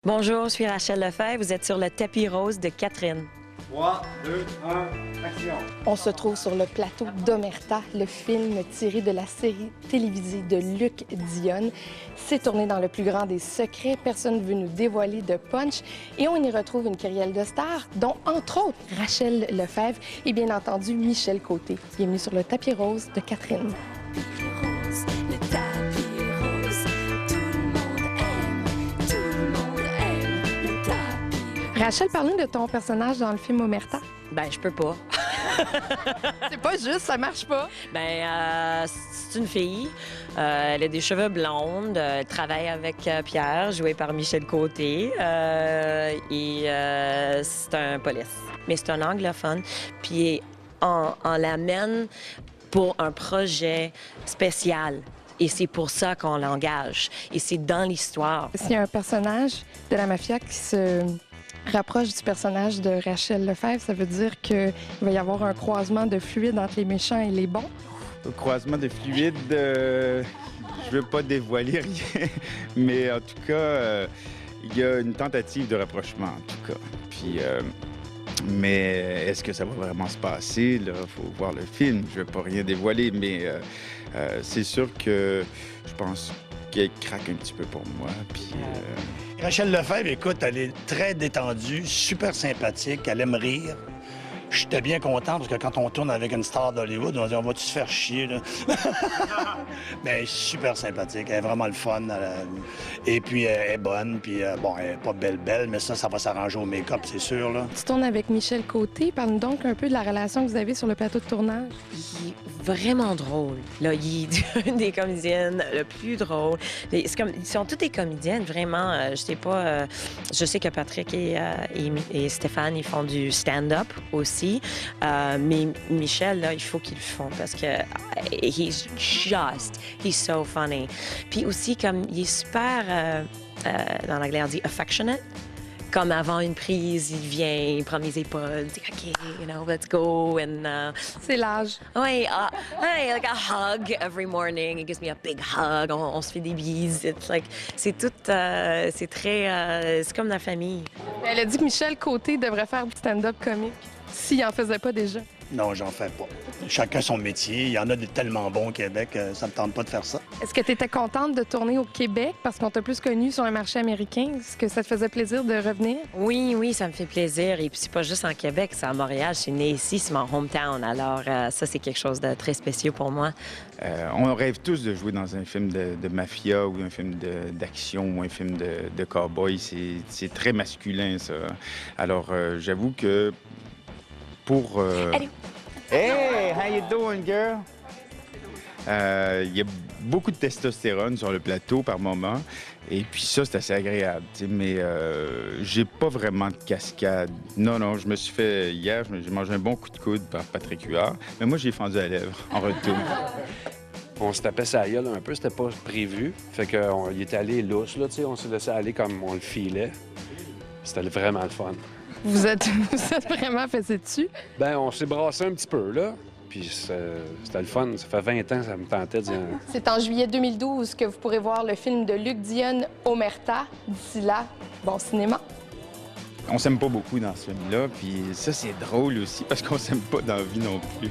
Bonjour, je suis Rachel Lefebvre. Vous êtes sur le tapis rose de Catherine. 3, 2, 1, action! On se trouve sur le plateau d'Omerta, le film tiré de la série télévisée de Luc Dionne. C'est tourné dans le plus grand des secrets. Personne ne veut nous dévoiler de punch. Et on y retrouve une kyrielle de stars, dont, entre autres, Rachel Lefebvre et bien entendu Michel Côté. Bienvenue sur le tapis rose de Catherine. Rachel, parle-nous de ton personnage dans le film Omerta. Ben, je peux pas. C'est pas juste, ça marche pas. Ben, c'est une fille. Elle a des cheveux blondes. Elle travaille avec Pierre, joué par Michel Côté. C'est un police. Mais c'est un anglophone. Puis on l'amène pour un projet spécial. Et c'est pour ça qu'on l'engage. Et c'est dans l'histoire. S'il y a un personnage de la mafia qui se rapproche du personnage de Rachel Lefebvre, ça veut dire qu'il va y avoir un croisement de fluide entre les méchants et les bons? Au croisement de fluides, je veux pas dévoiler rien, mais en tout cas, il y a une tentative de rapprochement, en tout cas. Puis, mais est-ce que ça va vraiment se passer? Là, faut voir le film. Je veux pas rien dévoiler, mais c'est sûr que je pense qu'elle craque un petit peu pour moi. Puis, Rachel Lefebvre, écoute, elle est très détendue, super sympathique, elle aime rire. J'étais bien content parce que quand on tourne avec une star d'Hollywood, on dit on va-tu se faire chier, là? Mais elle est super sympathique, elle est vraiment le fun. Et puis elle est bonne, puis bon, elle n'est pas belle, mais ça va s'arranger au make-up, c'est sûr, là. Tu tournes avec Michel Côté. Parle-nous donc un peu de la relation que vous avez sur le plateau de tournage. Il est vraiment drôle. Là, il est une des comédiennes le plus drôle. Ils sont toutes des comédiennes, vraiment. Je sais que Patrick et Stéphane, ils font du stand-up aussi. Mais Michel, là, il faut qu'ils le font parce que he's so funny. Puis aussi, comme il est super, dans l'anglais, on dit affectionate. Comme avant une prise, il vient, il prend mes épaules, il dit OK, let's go. C'est l'âge. Oui, hey, like a hug every morning. He gives me a big hug. On se fait des bises. C'est tout, c'est très, c'est comme la famille. Elle a dit que Michel Côté devrait faire du stand-up comique s'il en faisait pas déjà. Non, j'en fais pas. Chacun son métier. Il y en a des tellement bons au Québec, ça me tente pas de faire ça. Est-ce que tu étais contente de tourner au Québec parce qu'on t'a plus connu sur un marché américain? Est-ce que ça te faisait plaisir de revenir? Oui, ça me fait plaisir. Et puis, c'est pas juste en Québec, c'est à Montréal. Je suis née ici, c'est mon hometown. Alors, ça, c'est quelque chose de très spécial pour moi. on rêve tous de jouer dans un film de mafia ou un film d'action ou un film de cow-boy. C'est très masculin, ça. Alors, j'avoue que pour... Hey, how you doing, girl? Il y a beaucoup de testostérone sur le plateau par moment. Et puis ça, c'est assez agréable. Mais j'ai pas vraiment de cascade. Non, je me suis fait... Hier, j'ai mangé un bon coup de coude par Patrick Huard. Mais moi, j'ai fendu à la lèvre en retour. On se tapait sa gueule un peu, c'était pas prévu. Fait qu'il était allé lousse, là, tu sais. On s'est laissé aller comme on le filait. C'était vraiment le fun. Vous êtes vraiment fait dessus? Ben, on s'est brassé un petit peu, là. Puis c'était le fun. Ça fait 20 ans que ça me tentait d'y... C'est en juillet 2012 que vous pourrez voir le film de Luc Dionne, Omerta. D'ici là, bon cinéma. On s'aime pas beaucoup dans ce film-là, puis ça, c'est drôle aussi, parce qu'on s'aime pas dans la vie non plus.